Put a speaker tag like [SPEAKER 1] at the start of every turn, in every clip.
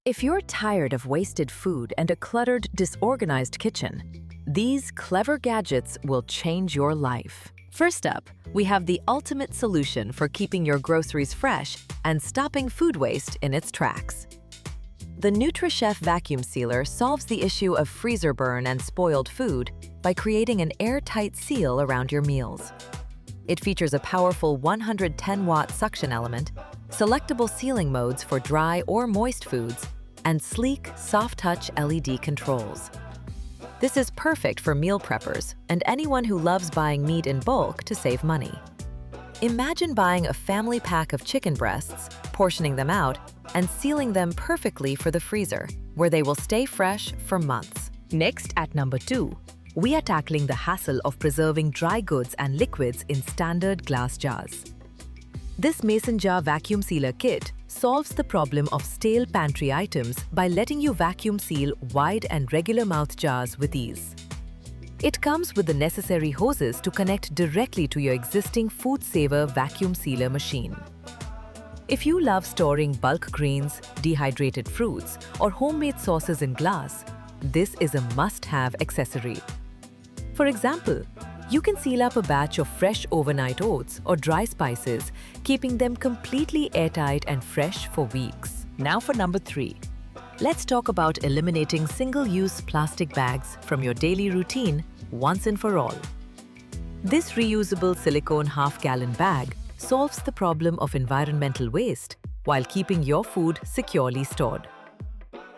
[SPEAKER 1] If you're tired of wasted food and a cluttered, disorganized kitchen, these clever gadgets will change your life. First up, we have the ultimate solution for keeping your groceries fresh and stopping food waste in its tracks. The NutriChef vacuum sealer solves the issue of freezer burn and spoiled food by creating an airtight seal around your meals. It features a powerful 110-watt suction element, selectable sealing modes for dry or moist foods, and sleek, soft-touch LED controls. This is perfect for meal preppers and anyone who loves buying meat in bulk to save money. Imagine buying a family pack of chicken breasts, portioning them out, and sealing them perfectly for the freezer, where they will stay fresh for months. Next, at number 2, we are tackling the hassle of preserving dry goods and liquids in standard glass jars. This mason jar vacuum sealer kit solves the problem of stale pantry items by letting you vacuum seal wide and regular mouth jars with ease. It comes with the necessary hoses to connect directly to your existing Food Saver vacuum sealer machine. If you love storing bulk grains, dehydrated fruits, or homemade sauces in glass, this is a must-have accessory. For example, you can seal up a batch of fresh overnight oats or dry spices, keeping them completely airtight and fresh for weeks. Now for number 3. Let's talk about eliminating single-use plastic bags from your daily routine once and for all. This reusable silicone half-gallon bag solves the problem of environmental waste while keeping your food securely stored.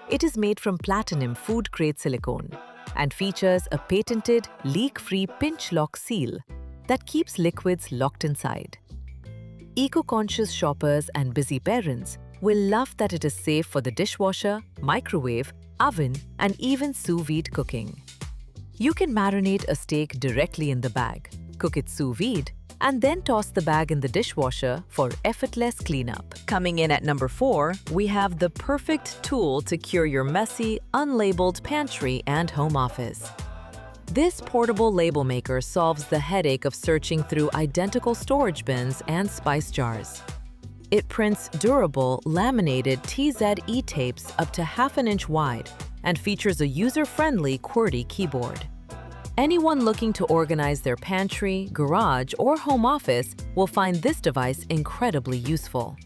[SPEAKER 1] It is made from platinum food-grade silicone and features a patented leak-free pinch lock seal that keeps liquids locked inside. Eco-conscious shoppers and busy parents will love that it is safe for the dishwasher, microwave, oven, and even sous vide cooking. You can marinate a steak directly in the bag, cook it sous vide, and then toss the bag in the dishwasher for effortless cleanup. Coming in at number 4, we have the perfect tool to cure your messy, unlabeled pantry and home office. This portable label maker solves the headache of searching through identical storage bins and spice jars. It prints durable, laminated TZE tapes up to ½ an inch wide and features a user-friendly QWERTY keyboard. Anyone looking to organize their pantry, garage, or home office will find this device incredibly useful.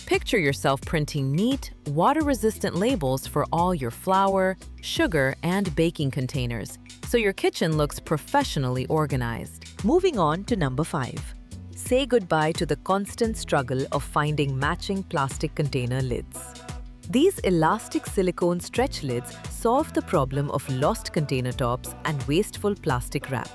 [SPEAKER 1] Picture yourself printing neat, water-resistant labels for all your flour, sugar, and baking containers, so your kitchen looks professionally organized. Moving on to number 5. Say goodbye to the constant struggle of finding matching plastic container lids. These elastic silicone stretch lids solve the problem of lost container tops and wasteful plastic wrap.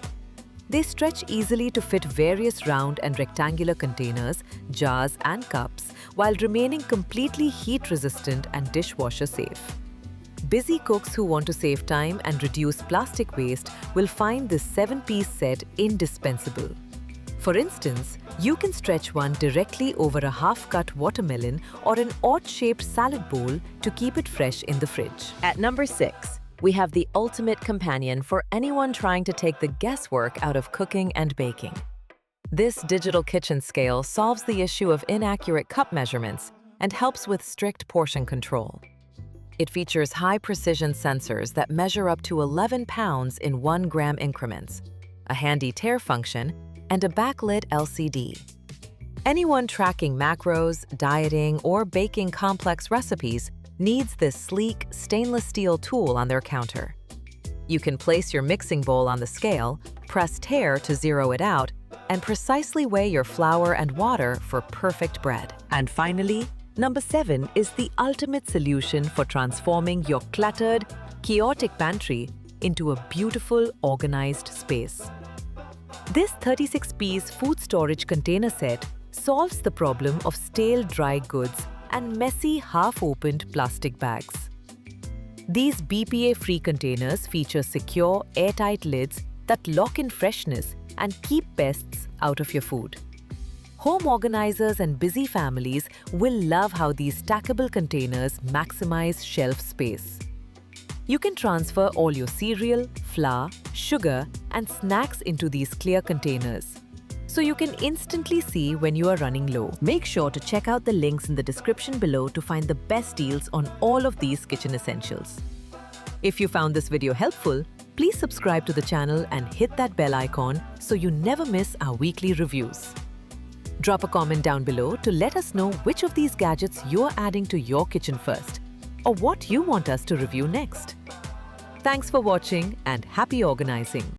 [SPEAKER 1] They stretch easily to fit various round and rectangular containers, jars, and cups while remaining completely heat-resistant and dishwasher safe. Busy cooks who want to save time and reduce plastic waste will find this 7-piece set indispensable. For instance, you can stretch one directly over a half-cut watermelon or an odd-shaped salad bowl to keep it fresh in the fridge. At number 6, we have the ultimate companion for anyone trying to take the guesswork out of cooking and baking. This digital kitchen scale solves the issue of inaccurate cup measurements and helps with strict portion control. It features high-precision sensors that measure up to 11 pounds in 1-gram increments, a handy tare function, and a backlit LCD. Anyone tracking macros, dieting, or baking complex recipes needs this sleek, stainless steel tool on their counter. You can place your mixing bowl on the scale, press tare to zero it out, and precisely weigh your flour and water for perfect bread. And finally, number 7 is the ultimate solution for transforming your cluttered, chaotic pantry into a beautiful, organized space. This 36-piece food storage container set solves the problem of stale dry goods and messy half-opened plastic bags. These BPA-free containers feature secure, airtight lids that lock in freshness and keep pests out of your food. Home organizers and busy families will love how these stackable containers maximize shelf space. You can transfer all your cereal, flour, sugar, and snacks into these clear containers. so you can instantly see when you are running low. Make sure to check out the links in the description below to find the best deals on all of these kitchen essentials. If you found this video helpful, please subscribe to the channel and hit that bell icon so you never miss our weekly reviews. Drop a comment down below to let us know which of these gadgets you're adding to your kitchen first, or what you want us to review next. Thanks for watching and happy organizing!